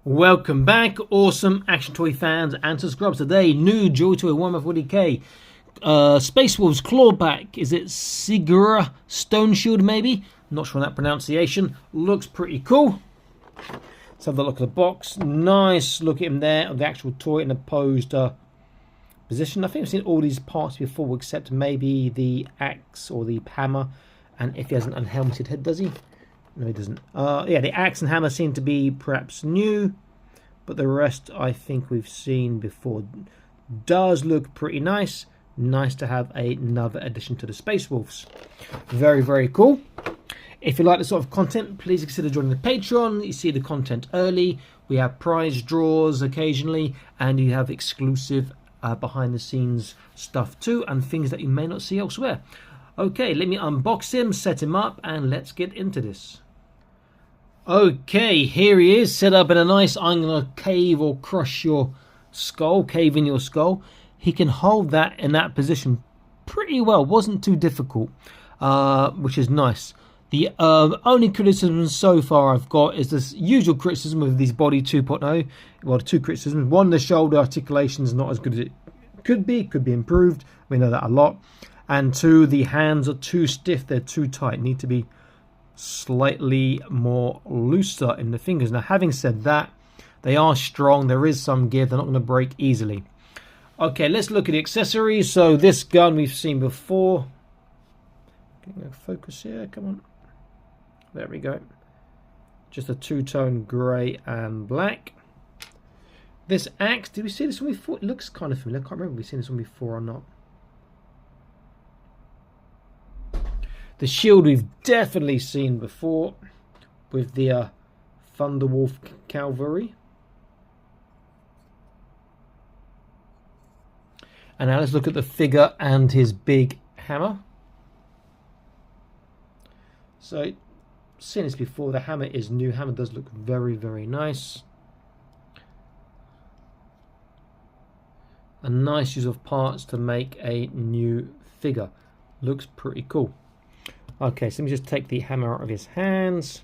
Welcome back, awesome action toy fans and subscribers. Today, new JoyToy Warhammer 40k Space Wolves clawback. Is it Sigyrr Stoneshield maybe? Not sure on that pronunciation. Looks pretty cool. Let's have a look at the box. Nice look at him there, of the actual toy in a posed position. I think I've seen all these parts before except maybe the axe or the hammer. And if he has an unhelmeted head, does he? No, he doesn't. Yeah, the axe and hammer seem to be perhaps new, but the rest I think we've seen before. Does look pretty nice. Nice to have another addition to the Space Wolves. Very, very cool. If you like this sort of content, please consider joining the Patreon. You see the content early. We have prize draws occasionally, and you have exclusive behind-the-scenes stuff too, and things that you may not see elsewhere. Okay, let me unbox him, set him up, and let's get into this. Okay, here he is, set up in a nice, I'm going to cave or crush your skull, cave in your skull. He can hold that in that position pretty well, wasn't too difficult, which is nice. The only criticism so far I've got is this usual criticism of these body 2.0. Well, two criticisms. One, the shoulder articulation is not as good as it could be improved. We know that a lot. And two, the hands are too stiff, they're too tight, need to be slightly more looser in the fingers. Now, having said that, they are strong, there is some give, they're not going to break easily. Okay, let's look at the accessories. So this gun we've seen before. Getting a focus here, come on. There we go. Just a two-tone grey and black. This axe, did we see this one before? It looks kind of familiar, I can't remember if we've seen this one before or not. The shield we've definitely seen before with the Thunderwolf Cavalry. And now let's look at the figure and his big hammer. So, seen this before, the hammer is new. Hammer does look very, very nice. A nice use of parts to make a new figure. Looks pretty cool. Okay, so let me just take the hammer out of his hands.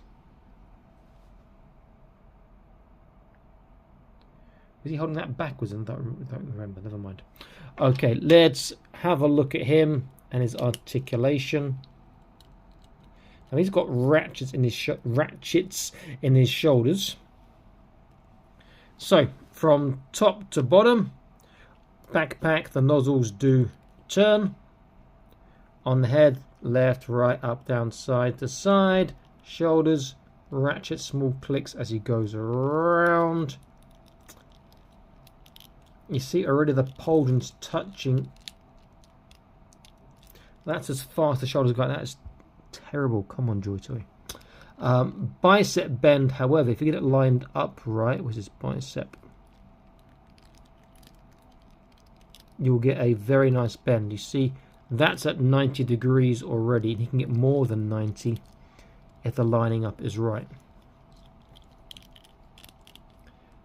Was he holding that backwards? I don't remember, never mind. Okay, let's have a look at him and his articulation. Now he's got ratchets in his shoulders. So, from top to bottom, backpack, the nozzles do turn. On the head, left, right, up, down, side to side. Shoulders, ratchet, small clicks as he goes around. You see already the pauldrons touching. That's as far as the shoulders go. That is terrible. Come on, JoyToy. Bicep bend, however, if you get it lined up right, which is bicep, you'll get a very nice bend. You see, that's at 90 degrees already, and you can get more than 90 if the lining up is right.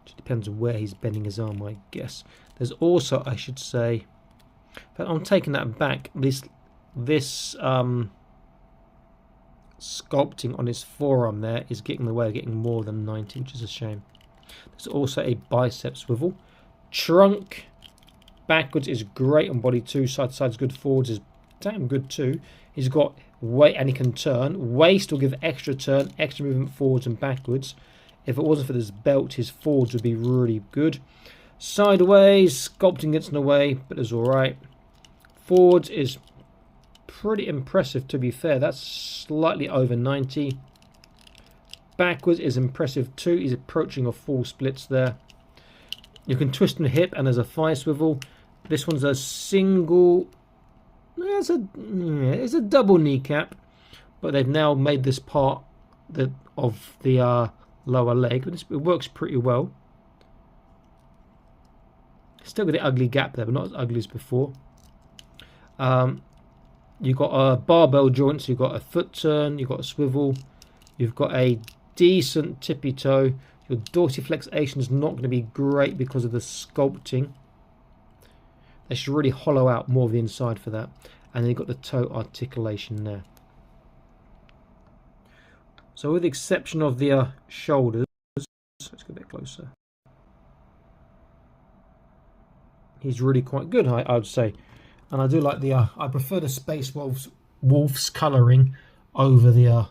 It depends on where he's bending his arm, I guess. There's also, I should say, but I'm taking that back, this sculpting on his forearm there is getting in the way of getting more than 90, which is a shame. There's also a bicep swivel. Trunk backwards is great on body 2, side to side is good, forwards is damn good too. He's got weight and he can turn. Waist will give extra turn, extra movement forwards and backwards. If it wasn't for this belt, his forwards would be really good. Sideways, sculpting gets in the way, but it's alright. Forwards is pretty impressive, to be fair. That's slightly over 90. Backwards is impressive too. He's approaching a full splits there. You can twist in the hip and there's a thigh swivel. This one's a single, it's a double kneecap, but they've now made this part of the lower leg. It works pretty well. Still got the ugly gap there, but not as ugly as before. You've got a barbell joint, so you've got a foot turn, you've got a swivel, you've got a decent tippy toe. Your dorsiflexation is not going to be great because of the sculpting. They should really hollow out more of the inside for that. And then you've got the toe articulation there. So with the exception of the shoulders, Let's go a bit closer. He's really quite good, I would say. And I do like the, I prefer the Space Wolves colouring over the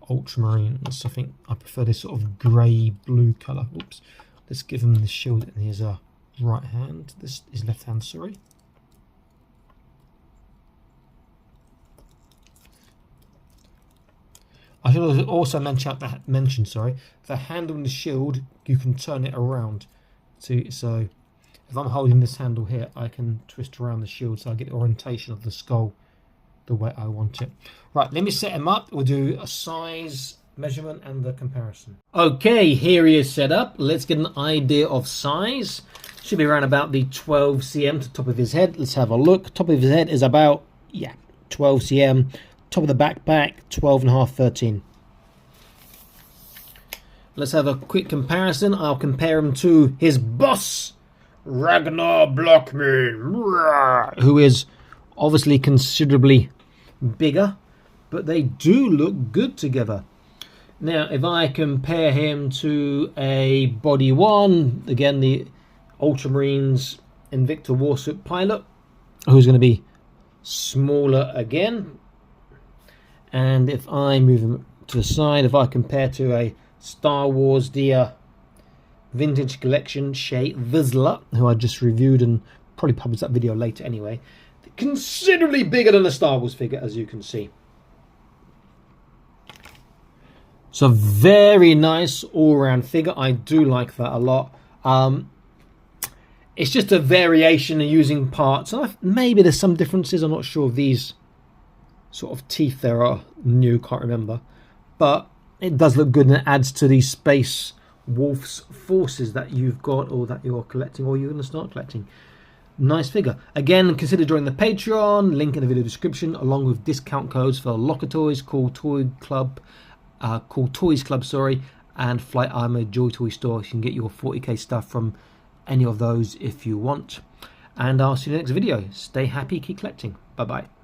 Ultramarines. I think I prefer this sort of grey-blue colour. Oops. Let's give him the shield in his right hand. This is left hand, sorry. I should also mention the handle on the shield, you can turn it around. So if I'm holding this handle here, I can twist around the shield so I get the orientation of the skull the way I want it. Right, let me set him up. We'll do a size measurement and the comparison. Okay, here he is set up. Let's get an idea of size. Should be around about the 12 cm to the top of his head. Let's have a look. Top of his head is about, 12 cm. Top of the backpack, 12.5, 13. Let's have a quick comparison. I'll compare him to his boss, Ragnar Blockman, who is obviously considerably bigger, but they do look good together. Now, if I compare him to a Body 1, again, the Ultramarines Invicta Warsuit pilot, who's going to be smaller again. And if I move him to the side, if I compare to a Star Wars, the Vintage Collection Shea Vizsla, who I just reviewed and probably publish that video later anyway, considerably bigger than a Star Wars figure, as you can see. So very nice all-round figure. I do like that a lot. It's just a variation in using parts. Maybe there's some differences. I'm not sure if these sort of teeth there are new, can't remember. But it does look good and it adds to the Space Wolves forces that you've got or that you're collecting or you're going to start collecting. Nice figure. Again, consider joining the Patreon, link in the video description, along with discount codes for Locker Toys, Cool Toys Club, and Flight Armor JoyToy Store. You can get your 40k stuff from any of those if you want. And I'll see you in the next video. Stay happy, keep collecting. Bye bye.